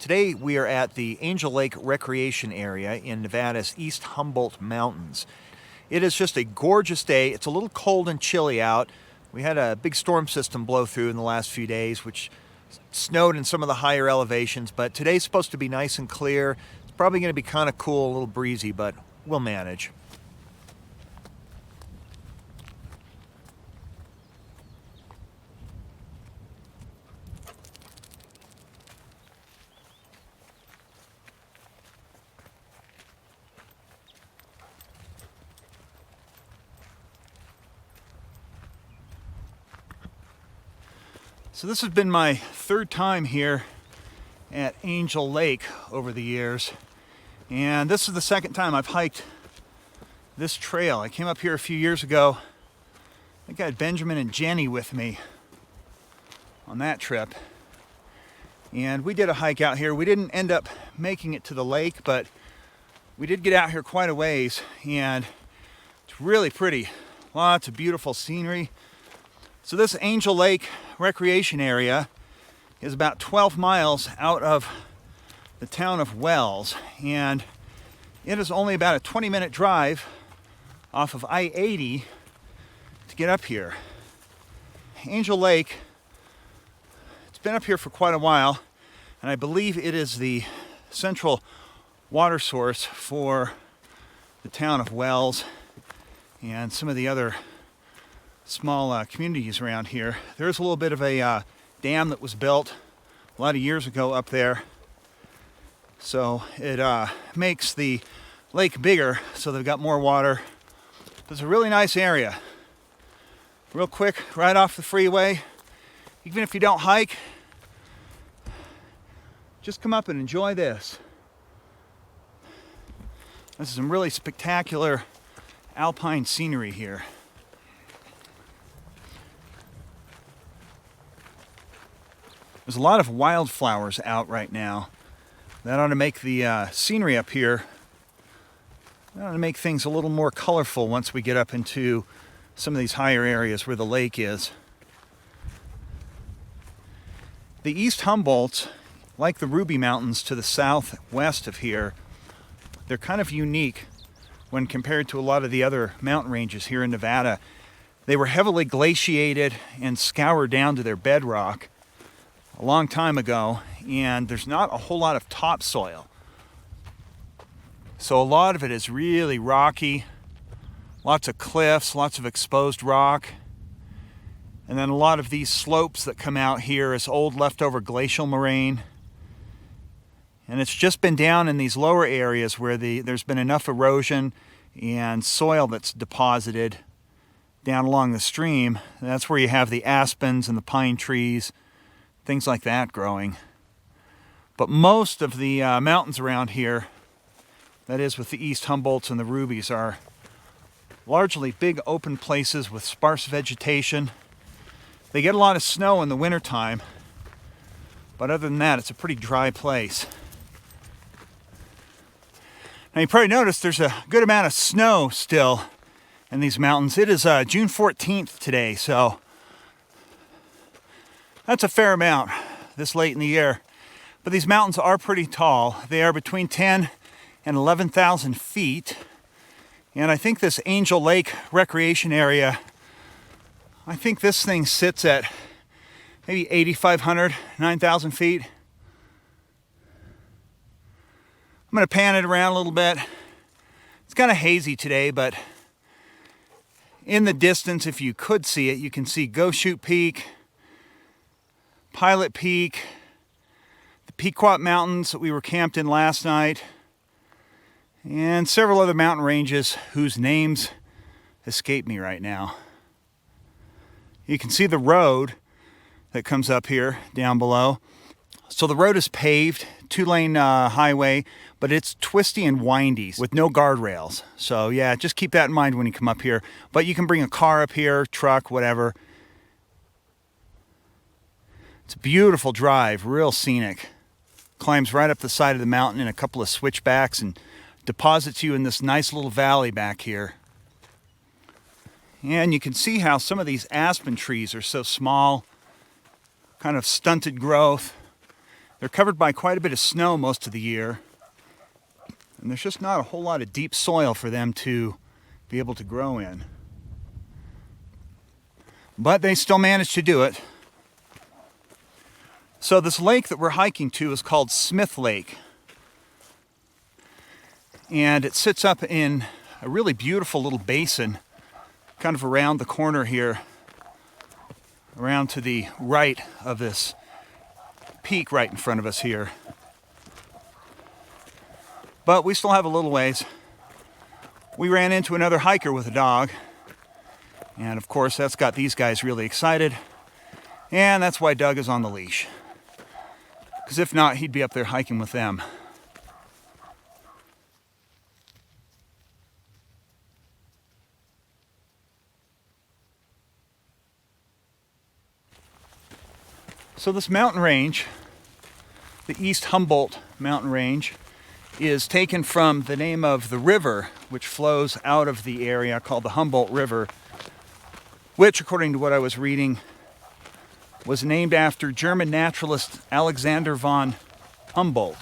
Today we are at the Angel Lake Recreation Area in Nevada's East Humboldt Mountains. It is just a gorgeous day. It's a little cold and chilly out. We had a big storm system blow through in the last few days, which snowed in some of the higher elevations, but today's supposed to be nice and clear. It's probably going to be kind of cool, a little breezy, but we'll manage. So this has been my third time here at Angel Lake over the years, and this is the second time I've hiked this trail. I came up here a few years ago. I think I had Benjamin and Jenny with me on that trip, and we did a hike out here. We didn't end up making it to the lake, but we did get out here quite a ways, and it's really pretty. Lots of beautiful scenery. So this Angel Lake Recreation Area is about 12 miles out of the town of Wells, and it is only about a 20-minute drive off of I-80 to get up here. Angel Lake, it's been up here for quite a while, and I believe it is the central water source for the town of Wells and some of the other small communities around here. There's a little bit of a dam that was built a lot of years ago up there, so it makes the lake bigger, so they've got more water. It's a really nice area, real quick, right off the freeway. Even if you don't hike, just come up and enjoy this. This is some really spectacular alpine scenery here. There's a lot of wildflowers out right now. That ought to make the scenery up here, that ought to make things a little more colorful once we get up into some of these higher areas where the lake is. The East Humboldts, like the Ruby Mountains to the southwest of here, they're kind of unique when compared to a lot of the other mountain ranges here in Nevada. They were heavily glaciated and scoured down to their bedrock a long time ago, and there's not a whole lot of topsoil. So a lot of it is really rocky, lots of cliffs, lots of exposed rock, and then a lot of these slopes that come out here is old leftover glacial moraine. And it's just been down in these lower areas where there's been enough erosion and soil that's deposited down along the stream. That's where you have the aspens and the pine trees, things like that growing. But most of the mountains around here, that is with the East Humboldts and the Rubies, are largely big open places with sparse vegetation. They get a lot of snow in the wintertime, but other than that, it's a pretty dry place. Now you probably noticed there's a good amount of snow still in these mountains. It is June 14th today, so that's a fair amount this late in the year. But these mountains are pretty tall. They are between 10 and 11,000 feet. And I think this Angel Lake Recreation Area, I think this thing sits at maybe 8,500, 9,000 feet. I'm going to pan it around a little bit. It's kind of hazy today, but in the distance, if you could see it, you can see Go-Shoot Peak, Pilot Peak, the Pequot Mountains that we were camped in last night, and several other mountain ranges whose names escape me right now. You can see the road that comes up here down below. So the road is paved, 2-lane highway, but it's twisty and windy with no guardrails. So yeah, just keep that in mind when you come up here. But you can bring a car up here, truck, whatever. It's a beautiful drive, real scenic. Climbs right up the side of the mountain in a couple of switchbacks and deposits you in this nice little valley back here. And you can see how some of these aspen trees are so small, kind of stunted growth. They're covered by quite a bit of snow most of the year, and there's just not a whole lot of deep soil for them to be able to grow in. But they still manage to do it. So this lake that we're hiking to is called Smith Lake. And it sits up in a really beautiful little basin, kind of around the corner here, around to the right of this peak right in front of us here. But we still have a little ways. We ran into another hiker with a dog, and of course that's got these guys really excited, and that's why Doug is on the leash, because if not, he'd be up there hiking with them. So this mountain range, the East Humboldt mountain range, is taken from the name of the river which flows out of the area called the Humboldt River, which, according to what I was reading, was named after German naturalist Alexander von Humboldt.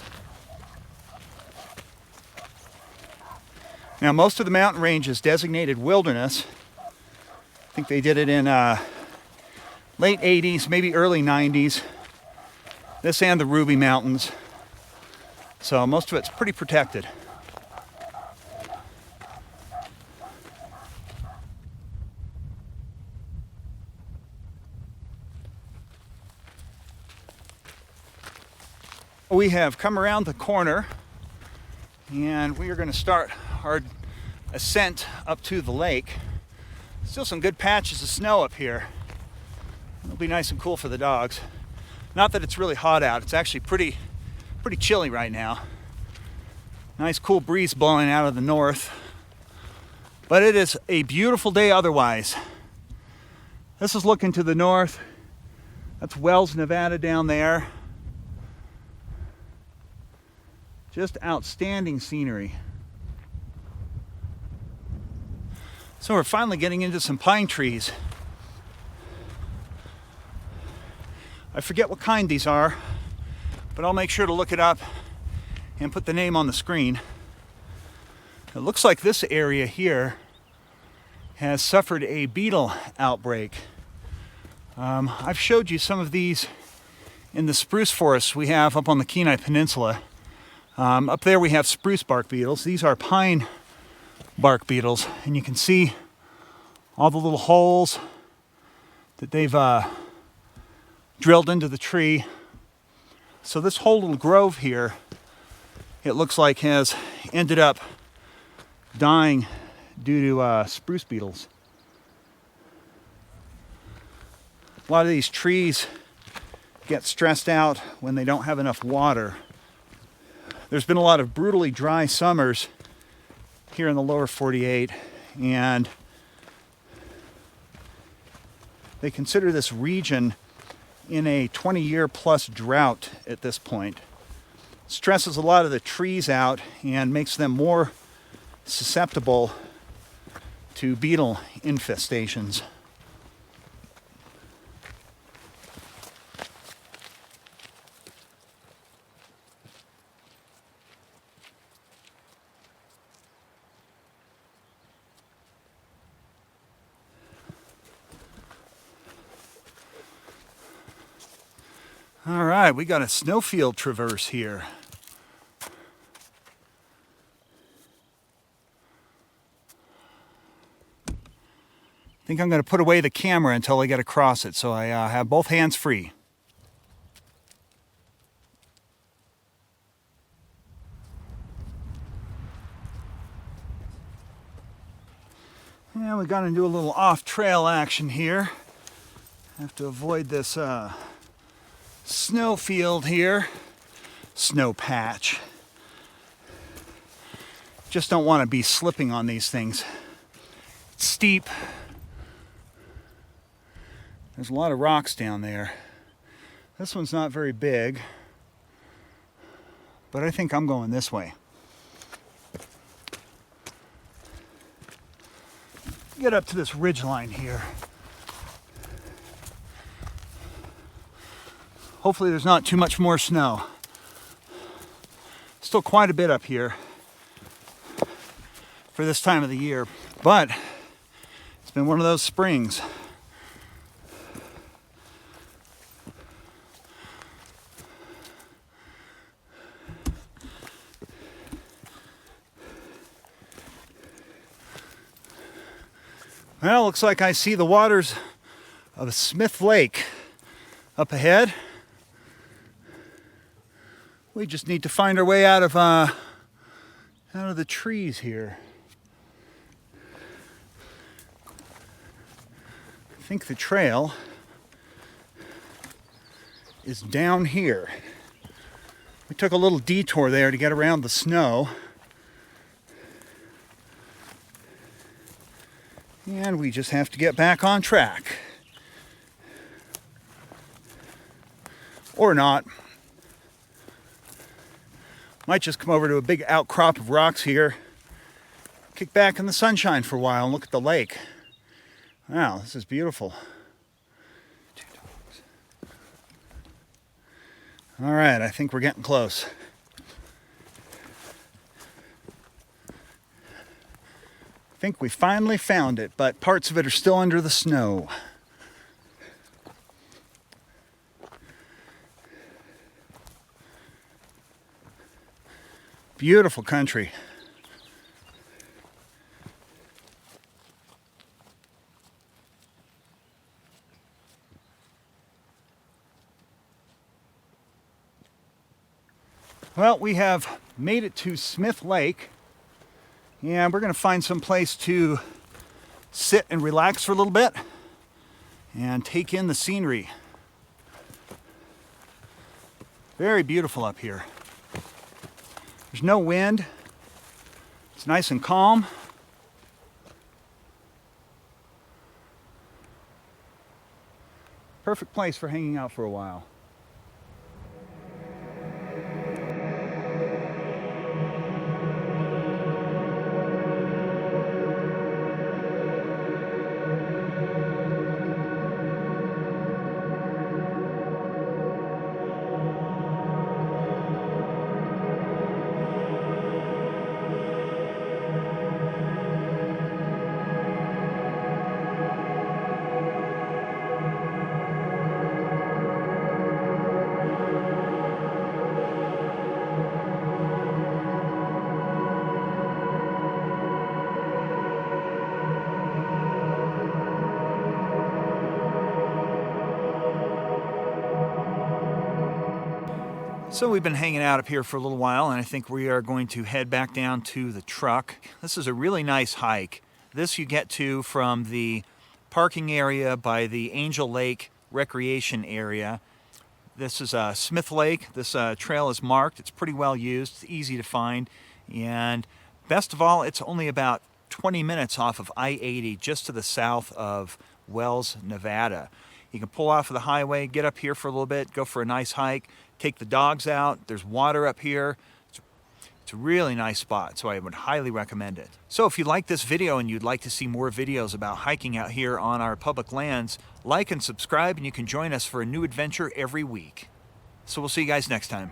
Now, most of the mountain range is designated wilderness. I think they did it in late 80s, maybe early 90s. This and the Ruby Mountains. So most of it's pretty protected. We have come around the corner and we are going to start our ascent up to the lake. Still some good patches of snow up here. It'll be nice and cool for the dogs. Not that it's really hot out. It's actually pretty chilly right now. Nice cool breeze blowing out of the north. But it is a beautiful day otherwise. This is looking to the north. That's Wells, Nevada down there. Just outstanding scenery. So we're finally getting into some pine trees. I forget what kind these are, but I'll make sure to look it up and put the name on the screen. It looks like this area here has suffered a beetle outbreak. I've showed you some of these in the spruce forests we have up on the Kenai Peninsula. Up there we have spruce bark beetles. These are pine bark beetles, and you can see all the little holes that they've drilled into the tree. So this whole little grove here, it looks like, has ended up dying due to spruce beetles. A lot of these trees get stressed out when they don't have enough water. There's been a lot of brutally dry summers here in the lower 48, and they consider this region in a 20-year plus drought at this point. Stresses a lot of the trees out and makes them more susceptible to beetle infestations. All right, we got a Snowfield traverse here. I think I'm going to put away the camera until I get across it, so I have both hands free. Yeah, we got to do a little off-trail action here. Have to avoid this snowfield here, snow patch. Just don't want to be slipping on these things. It's steep. There's a lot of rocks down there. This one's not very big, but I think I'm going this way. Get up to this ridge line here. Hopefully there's not too much more snow. Still quite a bit up here for this time of the year, but it's been one of those springs. Well, looks like I see the waters of Smith Lake up ahead. We just need to find our way out of the trees here. I think the trail is down here. We took a little detour there to get around the snow. And we just have to get back on track. Or not. Might just come over to a big outcrop of rocks here, kick back in the sunshine for a while and look at the lake. Wow, this is beautiful. All right, I think we're getting close. I think we finally found it, but parts of it are still under the snow. Beautiful country. Well, we have made it to Smith Lake, and we're going to find some place to sit and relax for a little bit and take in the scenery. Very beautiful up here. There's no wind. It's nice and calm. Perfect place for hanging out for a while. So we've been hanging out up here for a little while, and I think we are going to head back down to the truck. This is a really nice hike. This you get to from the parking area by the Angel Lake recreation area. This is Smith Lake. This trail is marked. It's pretty well used. It's easy to find. And best of all, it's only about 20 minutes off of I-80, just to the south of Wells, Nevada. You can pull off of the highway, get up here for a little bit, go for a nice hike, take the dogs out. There's water up here. It's a really nice spot, so I would highly recommend it. So if you like this video and you'd like to see more videos about hiking out here on our public lands, like and subscribe, and you can join us for a new adventure every week. So we'll see you guys next time.